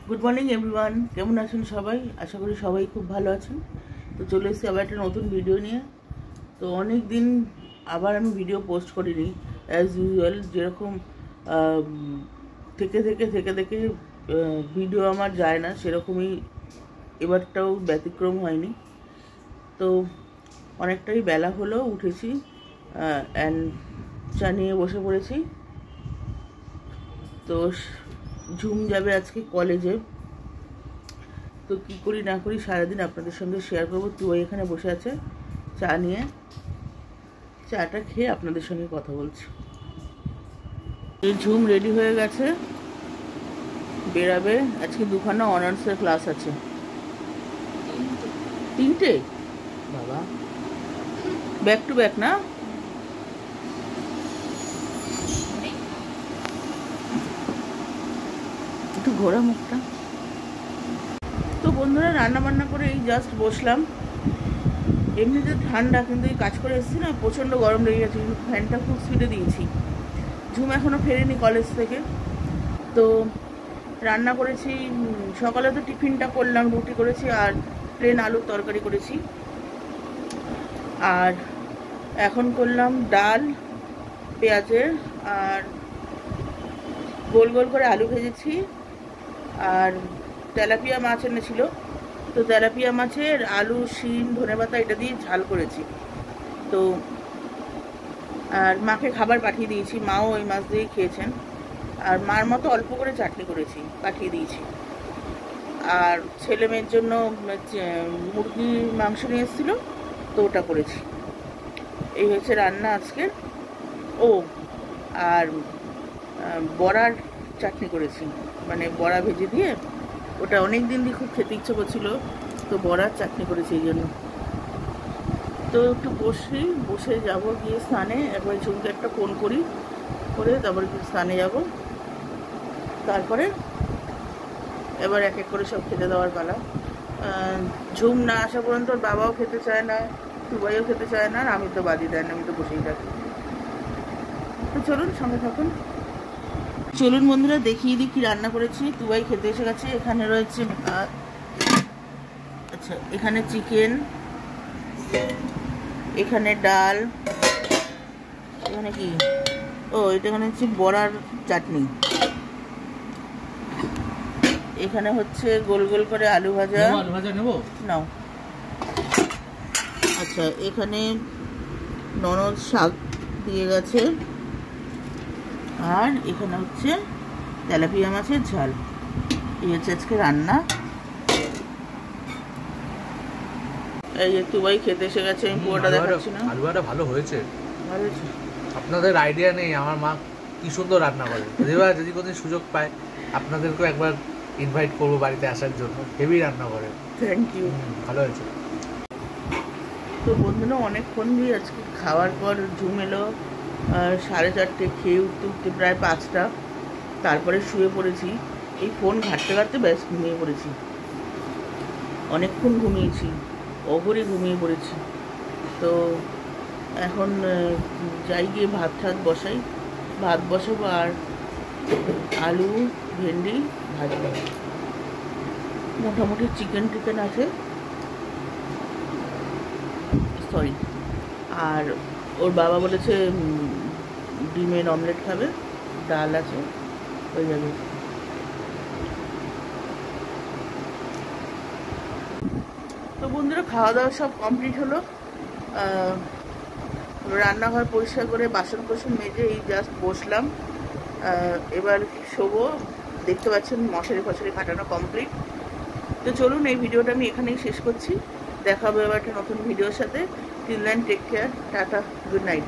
Good morning everyone, কেমন আছেন সবাই? আশা করি সবাই খুব ভালো আছেন। তো চলে এসেছি আবার একটা নতুন ভিডিও নিয়ে। তো অনেক দিন আবার আমি ভিডিও পোস্ট করিনি, অ্যাজ ইউজুয়াল যেরকম থেকে ভিডিও আমার যায় না, সেরকমই এবারটাও ব্যতিক্রম হয়নি। তো অনেকটাই বেলা হলো, উঠেছি অ্যান্ড চা নিয়ে বসে পড়েছি। তো ঝুম যাবে আজকে কলেজে, তো কী করি না করি সারাদিন আপনাদের সঙ্গে শেয়ার করবো। তুই এখানে বসে আছে চা নিয়ে, চাটা খেয়ে আপনাদের সঙ্গে কথা বলছি। ঝুম রেডি হয়ে গেছে, বেরাবে। আজকে দুখানা অনার্সের ক্লাস আছে। তিনটে? বাবা, ব্যাক টু ব্যাক না? একটু ঘোরা মুখটা। তো বন্ধুরা, রান্না বান্না করে এই জাস্ট বসলাম। এমনিতে ঠান্ডা, কিন্তু এই কাজ করে এসেছি না, প্রচণ্ড গরম লেগে গেছে, কিন্তু ফ্যানটা খুব স্পিডে দিয়েছি। ঝুম এখনও ফেরেনি কলেজ থেকে। তো রান্না করেছি, সকালে তো টিফিনটা করলাম, রুটি করেছি আর প্লেন আলুর তরকারি করেছি। আর এখন করলাম ডাল পেঁয়াজের, আর গোল গোল করে আলু ভেজেছি। আর তেলাপিয়া মাছ এনেছিল, তো তেলাপিয়া মাছের আলু, শিম, ধনেপাতা এটা দিয়ে ঝাল করেছি। তো আর মাকে খাবার পাঠিয়ে দিয়েছি, মাও ওই মাছ দিয়েই খেয়েছেন। আর মার মতো অল্প করে চাটনি করেছি, পাঠিয়ে দিয়েছি। আর ছেলে মেয়ের জন্য মুরগির মাংস নিয়ে এসেছিলো, তো ওটা করেছি। এই হচ্ছে রান্না আজকের। ও আর বড়ার চাটনি করেছি, মানে বড়া ভেজে দিয়ে, ওটা অনেক দিন দিয়ে খুব খেতে ইচ্ছে করছিল, তো বড়ার চাটনি করেছি এই জন্য। তো একটু বসে যাব গিয়ে স্নানে, একবার ঝুমকে একটা ফোন করি, করে তারপরে স্নানে যাব। তারপরে এবার এক এক করে সব খেতে দেওয়ার পালা। ঝুম না আসা পর্যন্ত ওর বাবাও খেতে চায় না, দুবাইও খেতে চায় না, আর আমি তো বাদি দেয় না, আমি তো বসেই থাকি। তো চলুন সঙ্গে থাকুন। চলুন বন্ধুরা, দেখিয়ে দিই কি রান্না করেছি। দুবাই খেতে এসে গেছে। এখানে রয়েছে ভাত, আচ্ছা এখানে চিকেন, এখানে ডাল, এখানে কি, ও এটা এখানে হচ্ছে বড়ার চাটনি, এখানে হচ্ছে গোল গোল করে আলু ভাজা। আলু ভাজা নেব নাও। আচ্ছা এখানে ননদ শাক দিয়ে গেছে, আর এখানে হচ্ছে তেলাপিয়া মাছের ঝাল। এই হচ্ছে আজকে রান্না। এই যে তুবাই খেতে এসে গেছে, আমি পুরোটা দেখাচ্ছি না। আলু ভাজা ভালো হয়েছে, ভালো হয়েছে। আপনাদের আইডিয়া নেই আমার মা কি সুন্দর রান্না করে। যদি কোনোদিন সুযোগ পায় আপনাদেরকেও একবার ইনভাইট করবো বাড়িতে আসার জন্য, হেভি রান্না করে। থ্যাংক ইউ, ভালো হয়েছে। তো বন্ধুরা, অনেকক্ষণ দিয়ে আজকে খাওয়ার পর ঝুম এলো 4:30, খেয়ে উঠতে প্রায় 5টা। তারপরে শুয়ে পড়েছি, এই ফোন ঘাঁটতে ঘাঁটতে ব্যাস ঘুমিয়ে পড়েছি। অনেকক্ষণ ঘুমিয়েছি, অঘরে ঘুমিয়ে পড়েছি। তো এখন যাই গিয়ে ভাত বসাই, ভাত বসাবো আর আলু ভেন্ডি ভাজবো। মোটামুটি চিকেন আছে, সরি। আর ওর বাবা বলেছে ডিমের অমলেট খাবে, ডাল আছে, হয়ে যাবে। তো বন্ধুরা, খাওয়া দাওয়া সব কমপ্লিট হলো। রান্নাঘর পরিষ্কার করে বাসন মেজে এই জাস্ট বসলাম। এবার শোবো। দেখতে পাচ্ছেন মশারি কাটানো কমপ্লিট। তো চলুন, এই ভিডিওটা আমি এখানেই শেষ করছি। দেখা হবে এবার একটা নতুন ভিডিওর সাথে। Till then, take care, tata, good night.